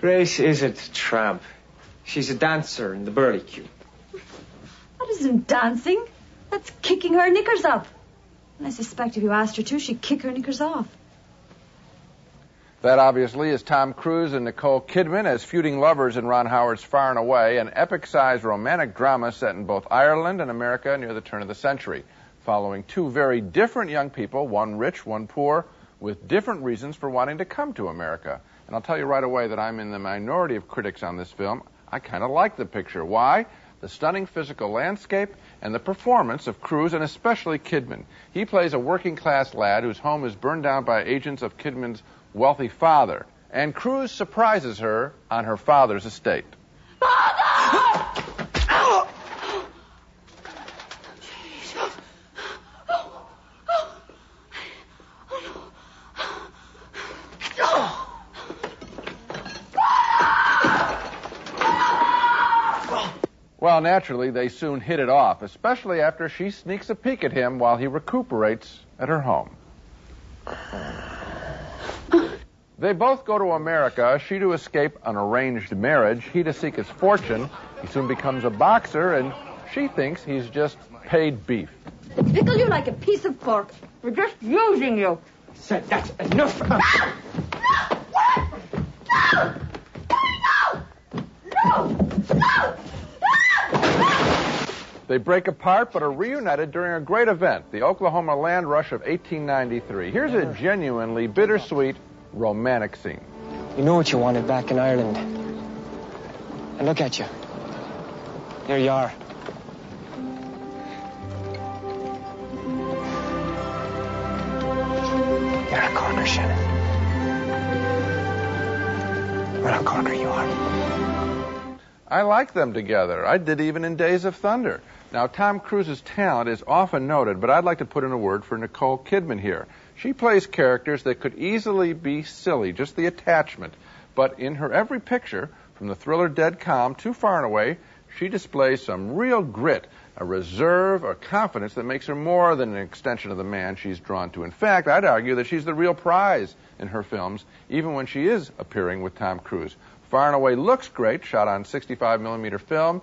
Grace is a tramp. She's a dancer in the burlicue. That isn't dancing. That's kicking her knickers up. And I suspect if you asked her to, she'd kick her knickers off. That obviously is Tom Cruise and Nicole Kidman as feuding lovers in Ron Howard's Far and Away, an epic-sized romantic drama set in both Ireland and America near the turn of the century, following two very different young people, one rich, one poor, with different reasons for wanting to come to America. And I'll tell you right away that I'm in the minority of critics on this film. I kind of like the picture. Why? The stunning physical landscape and the performance of Cruise, and especially Kidman. He plays a working-class lad whose home is burned down by agents of Kidman's wealthy father, and Cruise surprises her on her father's estate. Father! Well, naturally, they soon hit it off, especially after she sneaks a peek at him while he recuperates at her home. They both go to America, she to escape an arranged marriage, he to seek his fortune. He soon becomes a boxer, and she thinks he's just paid beef. They pickle you like a piece of pork. We're just using you. Said that's enough. No! No! No! They break apart, but are reunited during a great event, the Oklahoma Land Rush of 1893. Here's a genuinely bittersweet, romantic scene. You know what you wanted back in Ireland. And look at you. Here you are. You're a corner, Shannon. What a corner you are. I like them together. I did even in Days of Thunder. Now, Tom Cruise's talent is often noted, but I'd like to put in a word for Nicole Kidman here. She plays characters that could easily be silly, just the attachment. But in her every picture, from the thriller Dead Calm to Far and Away, she displays some real grit, a reserve, a confidence that makes her more than an extension of the man she's drawn to. In fact, I'd argue that she's the real prize in her films, even when she is appearing with Tom Cruise. Far and Away looks great, shot on 65mm film.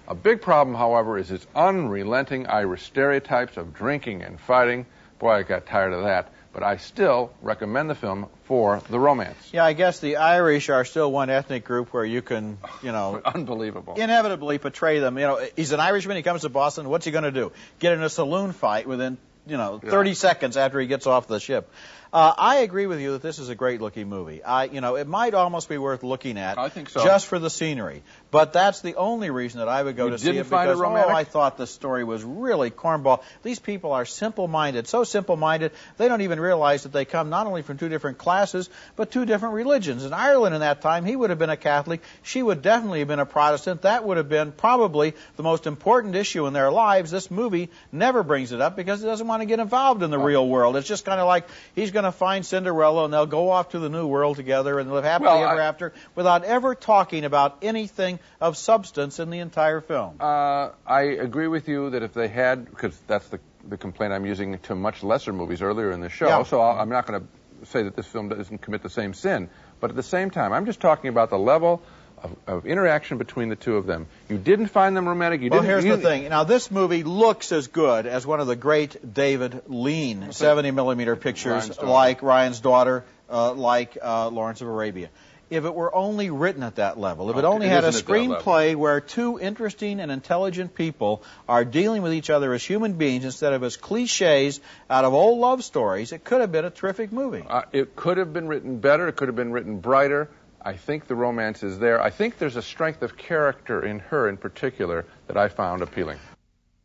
A big problem, however, is its unrelenting Irish stereotypes of drinking and fighting. Boy, I got tired of that. But I still recommend the film for the romance. Yeah, I guess the Irish are still one ethnic group where you can, unbelievable, inevitably portray them. He's an Irishman, he comes to Boston, what's he going to do? Get in a saloon fight within, 30 seconds after he gets off the ship. I agree with you that this is a great-looking movie. It might almost be worth looking at. I think so. Just for the scenery. But that's the only reason that I would go to see it, because I thought the story was really cornball. These people are simple-minded, so simple-minded, they don't even realize that they come not only from two different classes, but two different religions. In Ireland in that time, he would have been a Catholic, she would definitely have been a Protestant. That would have been probably the most important issue in their lives. This movie never brings it up because it doesn't want to get involved in the real world. It's just kind of like he's going to find Cinderella and they'll go off to the new world together and live happily ever after without ever talking about anything of substance in the entire film. I agree with you that if they had, because that's the complaint I'm using to much lesser movies earlier in the show, so I'm not going to say that this film doesn't commit the same sin, but at the same time, I'm just talking about the level of interaction between the two of them. You didn't find them romantic. Here's the thing. Now, this movie looks as good as one of the great David Lean 70mm pictures, like Ryan's Daughter, like Lawrence of Arabia. If it were only written at that level, if it only had a screenplay where two interesting and intelligent people are dealing with each other as human beings instead of as cliches out of old love stories, it could have been a terrific movie. It could have been written better. It could have been written brighter. I think the romance is there. I think there's a strength of character in her in particular that I found appealing.